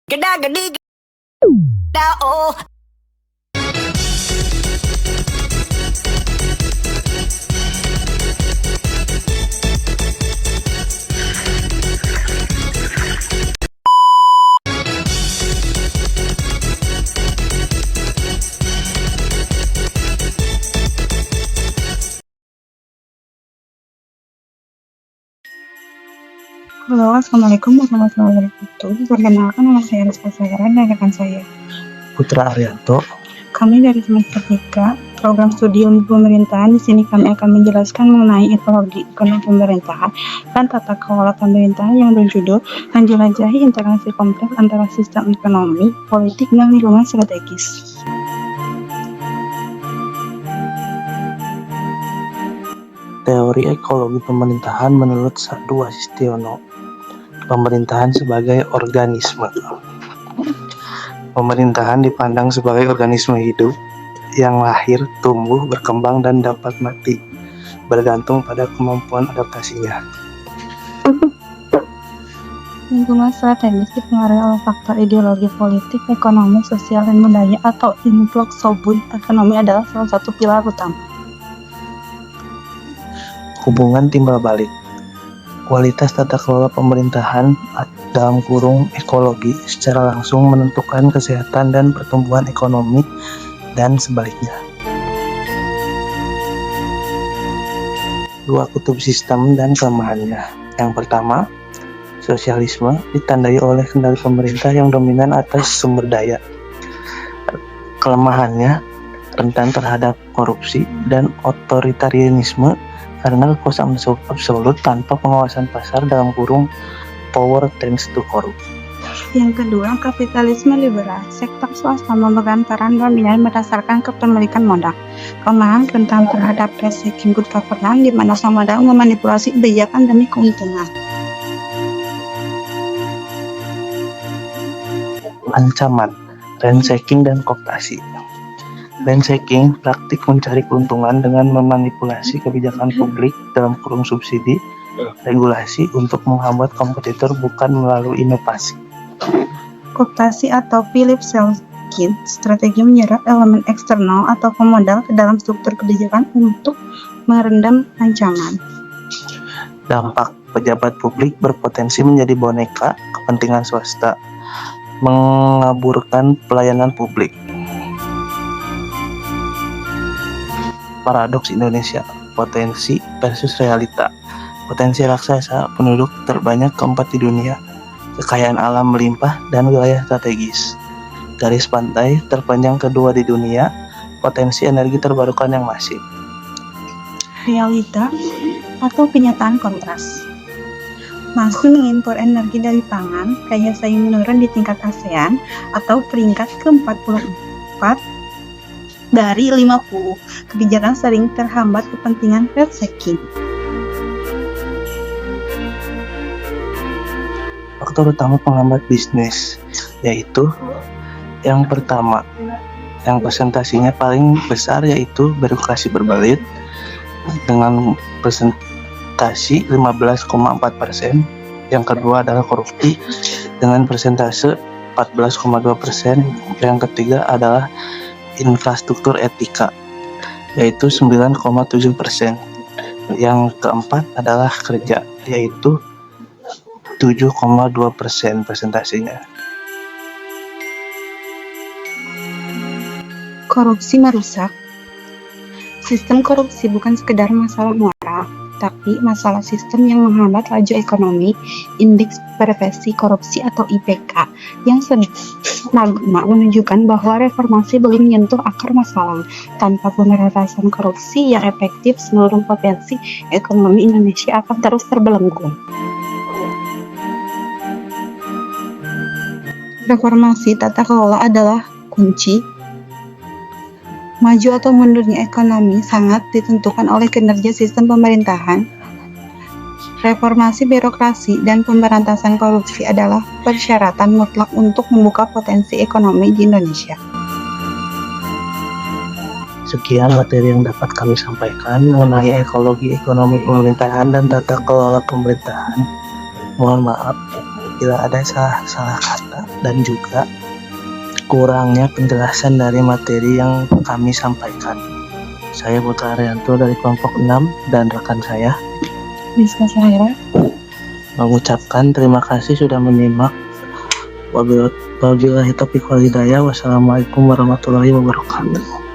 Geda gedi geda oh. Halo, Assalamualaikum warahmatullahi wabarakatuh. Perkenalkan, nama saya Rizka Sayaran dan rekan saya Putra Arianto. Kami dari semester 3 program studi ilmu pemerintahan. Di sini kami akan menjelaskan mengenai ekologi ekonomi pemerintahan dan tata kelola pemerintahan yang berjudul menjelajahi interaksi kompleks antara sistem ekonomi, politik, dan lingkungan strategis. Teori ekologi pemerintahan menurut Sandu Wasistiono. Pemerintahan sebagai organisme. Pemerintahan dipandang sebagai organisme hidup yang lahir, tumbuh, berkembang, dan dapat mati, bergantung pada kemampuan adaptasinya. Lingkungan strategis dipengaruhi oleh faktor ideologi politik, ekonomi, sosial, dan budaya atau influx sobun. Ekonomi adalah salah satu pilar utama. Hubungan timbal balik. Kualitas tata kelola pemerintahan dalam kurung ekologi secara langsung menentukan kesehatan dan pertumbuhan ekonomi dan sebaliknya. Dua kutub sistem dan kelemahannya. Yang pertama, sosialisme ditandai oleh kendali pemerintah yang dominan atas sumber daya. Kelemahannya rentan terhadap korupsi dan otoritarianisme karena kekuasaan absolut tanpa pengawasan pasar dalam kurung power tends to corrupt. Yang kedua, kapitalisme liberal. Sektor swasta memegang peran dominan berdasarkan kepemilikan modal. Kelemahan rentan terhadap resiking good governance di mana sang modal memanipulasi kebijakan demi keuntungan. Ancaman, ransaking dan kooptasi. Ransaking, praktik mencari keuntungan dengan memanipulasi kebijakan publik dalam kurung subsidi, regulasi untuk menghambat kompetitor bukan melalui inovasi. Kooptasi atau Philip Selkin, strategi menyerap elemen eksternal atau pemodal ke dalam struktur kebijakan untuk merendam ancaman. Dampak, pejabat publik berpotensi menjadi boneka kepentingan swasta, mengaburkan pelayanan publik. Paradoks Indonesia, potensi versus realita. Potensi raksasa, penduduk terbanyak keempat di dunia, kekayaan alam melimpah, dan wilayah strategis. Garis pantai terpanjang kedua di dunia, potensi energi terbarukan yang masif. Realita atau kenyataan kontras. Masih mengimpor energi dari pangan, daya saing menurun di tingkat ASEAN atau peringkat ke-44 dari 50. Kebijakan sering terhambat kepentingan ransaking. Faktor utama penghambat bisnis yaitu yang pertama, yang presentasinya paling besar yaitu birokrasi berbelit dengan presentasi 15,4%. Yang kedua adalah korupsi dengan persentase 14,2%. Yang ketiga adalah infrastruktur etika yaitu 9,7%. Yang keempat adalah kerja yaitu 7,2% presentasinya. Korupsi merusak. Sistem korupsi bukan sekedar masalah moral, tapi masalah sistem yang menghambat laju ekonomi. Indeks Persepsi Korupsi atau IPK yang sedang menunjukkan bahwa reformasi belum menyentuh akar masalah. Tanpa pemberantasan korupsi yang efektif, seluruh potensi ekonomi Indonesia akan terus terbelenggu. Reformasi tata kelola adalah kunci. Maju atau mundurnya ekonomi sangat ditentukan oleh kinerja sistem pemerintahan. Reformasi birokrasi dan pemberantasan korupsi adalah persyaratan mutlak untuk membuka potensi ekonomi di Indonesia. Sekian materi yang dapat kami sampaikan mengenai ekologi ekonomi pemerintahan dan tata kelola pemerintahan. Mohon maaf apabila ada salah kata dan juga kurangnya penjelasan dari materi yang kami sampaikan. Saya Putra Arianto dari kelompok 6 dan rekan saya Rizka Syahira. mengucapkan terima kasih sudah menyimak. Wabillahi taufiq wal hidayah. Wassalamualaikum warahmatullahi wabarakatuh.